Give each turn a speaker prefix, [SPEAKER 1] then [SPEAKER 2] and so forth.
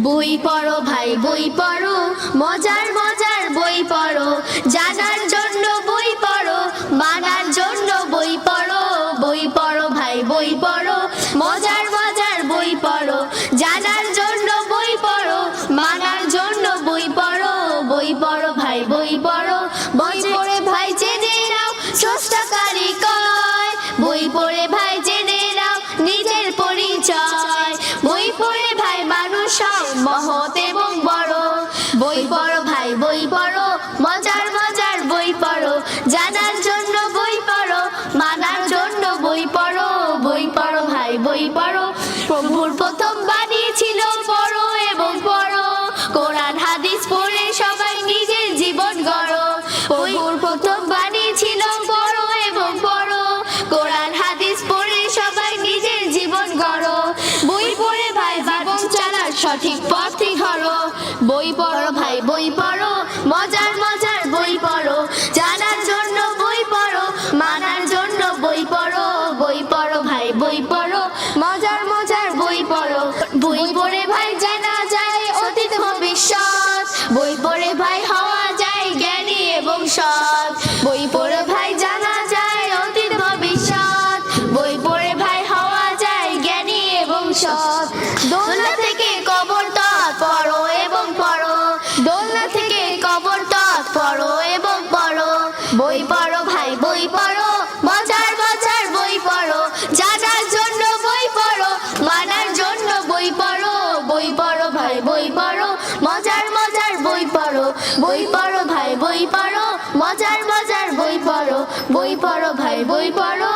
[SPEAKER 1] বই পড়ো ভাই বই পড়ো, মজার মজার বই পড়ো, জানার জন্য বই পড়ো, মানার জন্য বই পড়ো। বই পড়ো ভাই বই পড়ো, মজার মজার বই পড়ো, জানার জন্য বই পড়ো, মানার জন্য বই পড়ো। বই পড়ো ভাই বই পড়ো, বই পড়ে ভাই জেনে নাও স্রষ্টাকারী কয়। বই পড়ে ভাই জেনে নাও নিজের পরিচয়। বই পড়ে ভাই মানুষ সব মহৎ এবং বড়। বই পড়ো ভাই বই পড়ো, মজার মজার বই পড়ো, জানার জন্য বই পড়ো, মানার জন্য বই পড়ো। বই পড়ো ভাই বই পড়ো, প্রভুর প্রথম বাণী ছিল পড়ো এবং পড়ো, কোরআন হাদিস পড়ে সবাই নিজের জীবন গড়ো। প্রভুর প্রথম বাণী ছিল পড়ো এবং পড়ো, কোরআন হাদিস পড়ে সবাই নিজের জীবন গড়ো। বই পড়ে ভাই জীবন চালার সঠিক পথই ধরো। বই পড়ো ভাই বই পড়ো, মজার মজার বই পড়ো, জানার জন্য বই পড়ো, মানার জন্য বই পড়ো। বই পড়ো ভাই বই পড়ো, মজার মজার বই পড়ো। বই পড়ে ভাই জানা যায় অতীত ভবিষ্যৎ, বই পড়ে ভাই হওয়া যায় জ্ঞানী এবং সৎ। বই পড়ে ভাই জানা যায় অতীত ভবিষ্যৎ, বই পড়ে ভাই হওয়া যায় জ্ঞানী এবং সৎ। দোলনা থেকে কবর তৎ পড়ো এবং পড়ো, দোলনা থেকে কবর তৎ পড়ো এবং পড়ো। বই পড়ো ভাই বই পড়ো, মজার মজার বই পড়ো, জানার জন্য বই পড়ো, মানার জন্য বই পড়ো। বই পড়ো ভাই বই পড়ো, মজার মজার বই পড়ো। বই পড়ো ভাই বই পড়ো, মজার মজার বই পড়ো। বই পড়ো ভাই বই পড়ো।